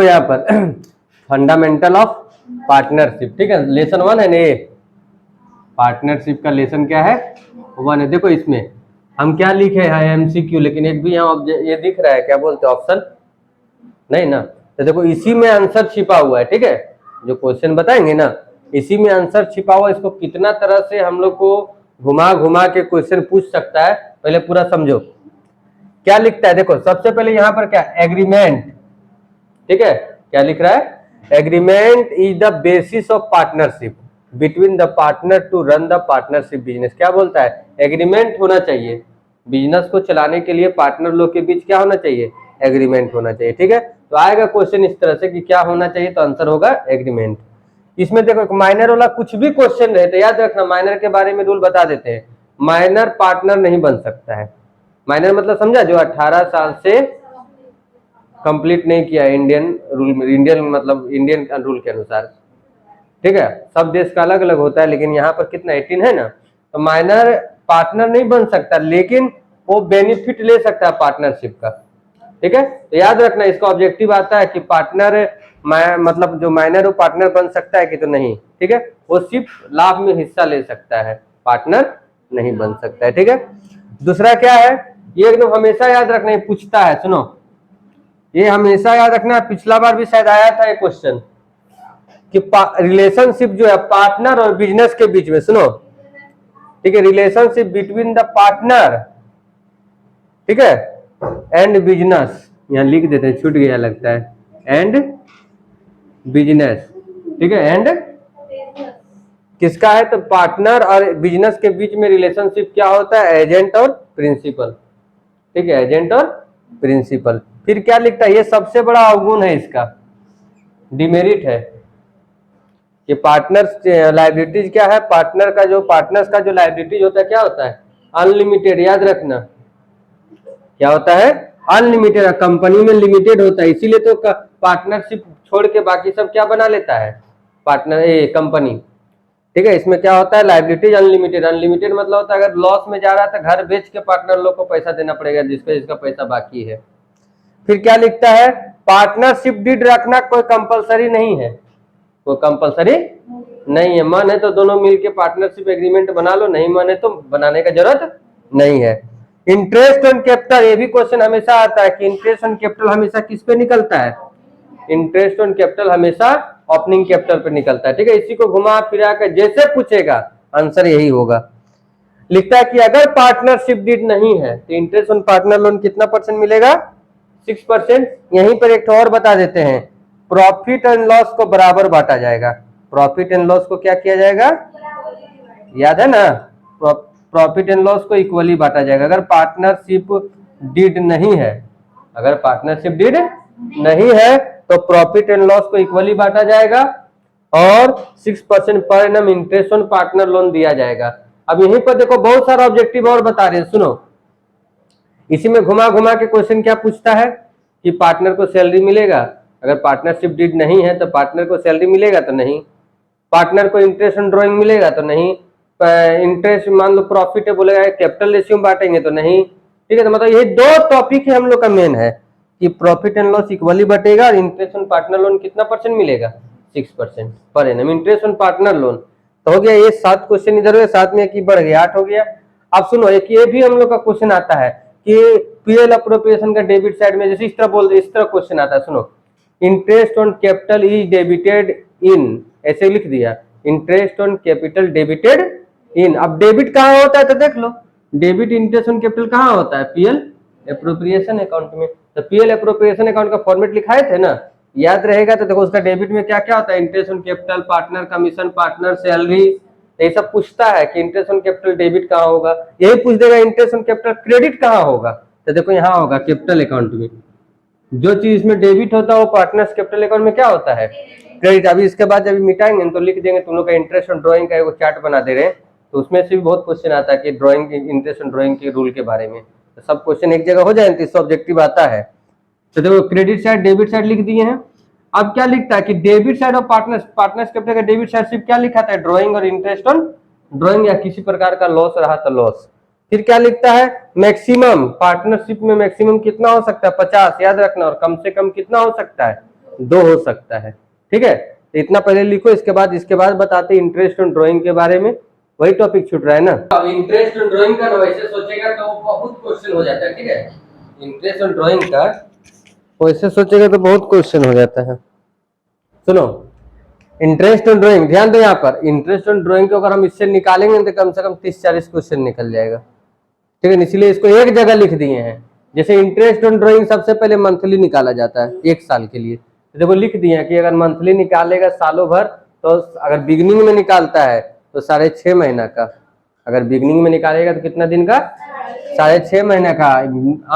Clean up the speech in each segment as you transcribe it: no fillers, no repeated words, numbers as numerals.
यहाँ पर fundamental of partnership, ठीक है, लेसन 1 है ना ये, पार्टनरशिप का लेसन क्या है 1 है। देखो इसमें हम क्या लिखे हैं MCQ, लेकिन एक भी यहाँ ये दिख रहा है क्या बोलते हैं ऑप्शन, नहीं ना। तो देखो इसी में आंसर छिपा हुआ है, ठीक है, जो क्वेश्चन बताएंगे ना इसी में आंसर छिपा हुआ है। इसको कितना तरह से हम लोग को घुमा घुमा के क्वेश्चन पूछ सकता है, पहले पूरा समझो क्या लिखता है। देखो सबसे पहले यहाँ पर क्या, एग्रीमेंट, ठीक है, क्या लिख रहा है, agreement is the basis of partnership between the partner to run the partnership business. क्या बोलता है, एग्रीमेंट होना चाहिए, बिजनेस को चलाने के लिए पार्टनर लोग के बीच क्या होना चाहिए, एग्रीमेंट होना चाहिए, ठीक है। तो आएगा क्वेश्चन इस तरह से कि क्या होना चाहिए, तो आंसर होगा एग्रीमेंट। इसमें देखो माइनर वाला कुछ भी क्वेश्चन रहे तो याद रखना, माइनर के बारे में रूल बता देते हैं, माइनर पार्टनर नहीं बन सकता है। माइनर मतलब समझा, जो 18 साल से कंप्लीट नहीं किया इंडियन रूल में, इंडियन मतलब इंडियन रूल के अनुसार, ठीक है, सब देश का अलग अलग होता है, लेकिन यहाँ पर कितना 18 है ना, तो माइनर पार्टनर नहीं बन सकता, लेकिन वो बेनिफिट ले सकता है पार्टनरशिप का, ठीक है। तो याद रखना इसका ऑब्जेक्टिव आता है कि पार्टनर मतलब जो माइनर वो पार्टनर बन सकता है कि तो नहीं, ठीक है, वो सिर्फ लाभ में हिस्सा ले सकता है, पार्टनर नहीं बन सकता है, ठीक है। दूसरा क्या है, ये एकदम हमेशा याद रखना, पूछता है, सुनो ये हमेशा याद रखना, पिछला बार भी शायद आया था ये क्वेश्चन कि रिलेशनशिप जो है पार्टनर और बिजनेस के बीच में, सुनो ठीक है, रिलेशनशिप बिटवीन द पार्टनर, ठीक है, एंड बिजनेस, यहां लिख देते हैं, छूट गया लगता है, एंड बिजनेस, ठीक है, एंड किसका है, तो पार्टनर और बिजनेस के बीच में रिलेशनशिप क्या होता है, एजेंट और प्रिंसिपल, ठीक है, एजेंट और प्रिंसिपल। फिर क्या लिखता है, ये सबसे बड़ा अवगुण है इसका, डिमेरिट है कि पार्टनर्स लायबिलिटीज क्या है, पार्टनर का जो पार्टनर्स का जो लायबिलिटीज होता है क्या होता है, अनलिमिटेड, याद रखना क्या होता है, अनलिमिटेड, कंपनी में लिमिटेड होता है, इसीलिए तो पार्टनरशिप छोड़ के बाकी सब क्या बना लेता है, पार्टनर कंपनी, ठीक है। इसमें क्या होता है, लायबिलिटीज अनलिमिटेड, अनलिमिटेड मतलब होता है अगर लॉस में जा रहा है तो घर बेच के पार्टनर लोग को पैसा देना पड़ेगा, जिसका पैसा बाकी है। फिर क्या लिखता है, पार्टनरशिप डीड रखना कोई कंपलसरी नहीं है, कोई कंपलसरी नहीं है, मन है तो दोनों मिलके पार्टनरशिप एग्रीमेंट बना लो, नहीं मन है तो बनाने का जरूरत नहीं है। इंटरेस्ट ऑन कैपिटल, ये भी क्वेश्चन हमेशा आता है कि इंटरेस्ट ऑन कैपिटल हमेशा किस पे निकलता है, इंटरेस्ट ऑन कैपिटल हमेशा ओपनिंग कैपिटल पे निकलता है, ठीक है। इसी को घुमा फिरा कर जैसे पूछेगा आंसर यही होगा। लिखता है कि अगर पार्टनरशिप डीड नहीं है तो इंटरेस्ट ऑन पार्टनर लोन कितना परसेंट मिलेगा, 6%। यहीं पर एक और बता देते हैं, प्रॉफिट एंड लॉस को बराबर बांटा जाएगा, प्रॉफिट एंड लॉस को क्या किया जाएगा, याद है ना, प्रॉफिट एंड लॉस को इक्वली बांटा जाएगा। अगर पार्टनरशिप डीड नहीं है, अगर पार्टनरशिप डीड नहीं है तो प्रॉफिट एंड लॉस को इक्वली बांटा जाएगा और 6% per annum interest on partner loan दिया जाएगा। अब यहीं पर देखो बहुत सारा ऑब्जेक्टिव और बता रहे हैं, सुनो इसी में घुमा घुमा के क्वेश्चन क्या पूछता है कि पार्टनर को सैलरी मिलेगा, अगर पार्टनरशिप डीड नहीं है तो पार्टनर को सैलरी मिलेगा तो नहीं, पार्टनर को इंटरेस्ट ऑन ड्राइंग मिलेगा तो नहीं, इंटरेस्ट मान लो प्रॉफिट है बोलेगा कैपिटल रेशियो में बांटेंगे तो नहीं, ठीक है। तो मतलब ये दो टॉपिक है हम लोग का मेन है कि प्रॉफिट एंड लॉस इक्वली बटेगा और इंटरेस्ट ऑन पार्टनर लोन कितना परसेंट मिलेगा, 6% per annum interest on partner loan. तो हो गया ये 7 क्वेश्चन इधर हुए, 7 में एक बढ़ गया 8 हो गया। अब सुनो एक ये भी हम लोग का क्वेश्चन आता है कि पीएल अप्रोप्रिएशन का डेबिट साइड में जैसे इस तरह क्वेश्चन आता है, सुनो interest on capital is debited in, ऐसे लिख दिया interest on capital debited in. अब डेबिट कहाँ होता है तो देख लो, डेबिट इंटरेस्ट ऑन कैपिटल कहाँ होता है, पीएल एप्रोप्रिएशन अकाउंट में। तो पीएल एप्रोप्रिएशन अकाउंट का फॉर्मेट लिखाए थे ना, याद रहेगा तो देखो उसका डेबिट में क्या क्या होता है, interest on capital, partner commission, partner salary, ये सब पूछता है कि इंटरेस्ट ऑन कैपिटल डेबिट कहाँ होगा, यही पूछ देगा इंटरेस्ट ऑन कैपिटल क्रेडिट कहाँ होगा, तो देखो यहाँ होगा कैपिटल अकाउंट में, जो चीज में डेबिट होता है वो पार्टनर्स कैपिटल अकाउंट में क्या होता है, क्रेडिट। अभी इसके बाद जब मिटाएंगे तो लिख देंगे तुम लोग का इंटरेस्ट ऑन ड्राइंग का एक चार्ट बना दे रहे हैं, तो उसमें से भी बहुत क्वेश्चन आता है कि ड्राइंग इंटरेस्ट ऑन ड्राइंग के रूल के बारे में, तो सब क्वेश्चन एक जगह हो जाए तो इससे ऑब्जेक्टिव आता है। तो देखो क्रेडिट साइड डेबिट साइड लिख दिए हैं। अब क्या लिखता है कि debit side of partners capital का डेबिट साइड सिर्फ क्या लिखा था, ड्राइंग और इंटरेस्ट ऑन ड्राइंग या किसी प्रकार का लॉस रहा तो लॉस। फिर क्या लिखता है, मैक्सिमम पार्टनरशिप में मैक्सिमम कितना हो सकता है 50, याद रखना, और कम से कम कितना हो सकता है दो हो सकता है, ठीक है। तो इतना पहले लिखो, इसके बाद बताते इंटरेस्ट ऑन ड्राइंग के बारे में, वही टॉपिक छूट रहा है ना। अब इंटरेस्ट ऑन ड्राइंग का वैसे सोचेगा तो बहुत क्वेश्चन हो जाता है, ठीक है। इंटरेस्ट ऑन ड्राइंग का वैसे सोचेगा तो बहुत क्वेश्चन हो जाता है। सुनो, इंटरेस्ट ऑन ड्राइंग, ध्यान दो यहाँ पर, इंटरेस्ट ऑन ड्राइंग को अगर हम इससे निकालेंगे तो कम से कम 30-40 क्वेश्चन निकल जाएगा, ठीक है। इसलिए इसको एक जगह लिख दिए हैं। जैसे इंटरेस्ट ऑन ड्राइंग सबसे पहले मंथली निकाला जाता है 1 साल के लिए, तो देखो लिख दिए कि अगर मंथली निकालेगा सालों भर, तो अगर बिगनिंग में निकालता है तो 6.5 महीना का, अगर बिगनिंग में निकालेगा तो कितना दिन का, 6.5 महीना का,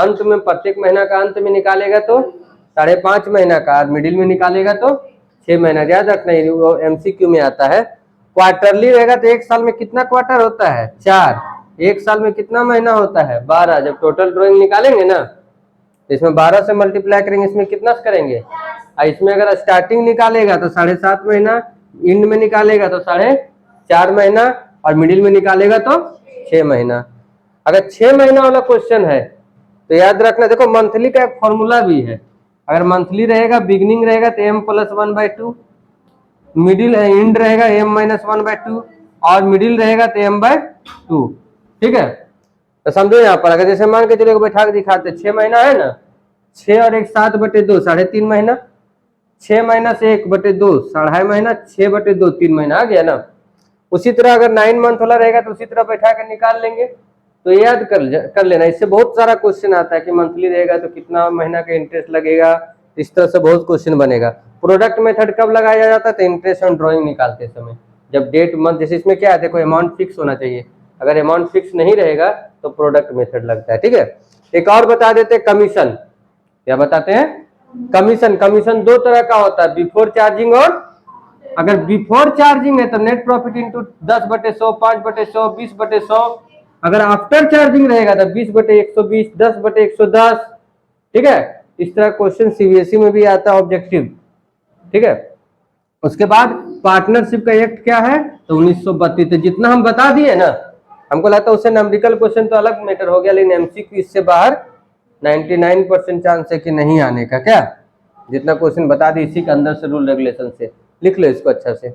अंत में प्रत्येक महीना का अंत में निकालेगा तो 5.5 महीना का, और मिडिल में निकालेगा तो 6 महीना। याद रखना, वो MCQ में आता है। क्वार्टरली रहेगा तो 1 साल में कितना क्वार्टर होता है, 4, 1 साल में कितना महीना होता है, 12। जब टोटल ड्राइंग निकालेंगे ना तो इसमें 12 से मल्टीप्लाई करेंगे, इसमें कितना करेंगे, और इसमें अगर स्टार्टिंग निकालेगा तो 7.5 महीना, एंड में निकालेगा तो 4.5 महीना, और मिडिल में निकालेगा तो 6 महीना। अगर 6 महीना वाला क्वेश्चन है तो याद रखना, देखो मंथली का एक फॉर्मूला भी है। अगर मंथली रहेगा, बिगनिंग रहेगा तो m+1/2, मिडिल एंड रहेगा m-1/2, और मिडिल रहेगा तो m/2, ठीक है। तो समझो यहाँ पर, अगर जैसे मान के चलो बैठा के दिखाते, 6 महीना है ना, 6 और 1 7/2, 3.5 महीना, 6 माइनस 1/2 2.5 महीना, 6/2 3 महीना, आ गया ना। उसी तरह अगर 9 मंथ वाला रहेगा तो उसी तरह बैठा कर निकाल लेंगे। तो याद कर लेना, इससे बहुत सारा क्वेश्चन आता है कि मंथली रहेगा तो कितना महीना का इंटरेस्ट लगेगा, इस तरह से बहुत क्वेश्चन बनेगा। प्रोडक्ट मेथड कब लगाया जाता है, तो इंटरेस्ट ऑन ड्राइंग निकालते समय, जब डेट मंथ, जैसे इसमें क्या है, देखो अमाउंट फिक्स होना चाहिए, अगर अमाउंट फिक्स नहीं रहेगा तो प्रोडक्ट मेथड लगता है, ठीक है। एक और बता देते, कमीशन। क्या बताते हैं, कमीशन। कमीशन 2 तरह का होता है, बिफोर चार्जिंग और, अगर बिफोर चार्जिंग है तो नेट प्रॉफिट इंटू 10/100, 5/100, 20/100। अगर आफ्टर चार्जिंग रहेगा तो 20/120, 10/110, ठीक है। इस तरह क्वेश्चन CBSE में भी आता है, ऑब्जेक्टिव, ठीक है। उसके बाद पार्टनरशिप का एक्ट क्या है, तो 1932। तो जितना हम बता दिए ना, हमको लगता है उससे नंबरिकल क्वेश्चन तो अलग मैटर हो गया, लेकिन MCQ इससे बाहर 99% चांस है कि नहीं आने का। क्या, जितना क्वेश्चन बता दी इसी के अंदर से, रूल रेगुलेशन से लिख लो इसको अच्छा से।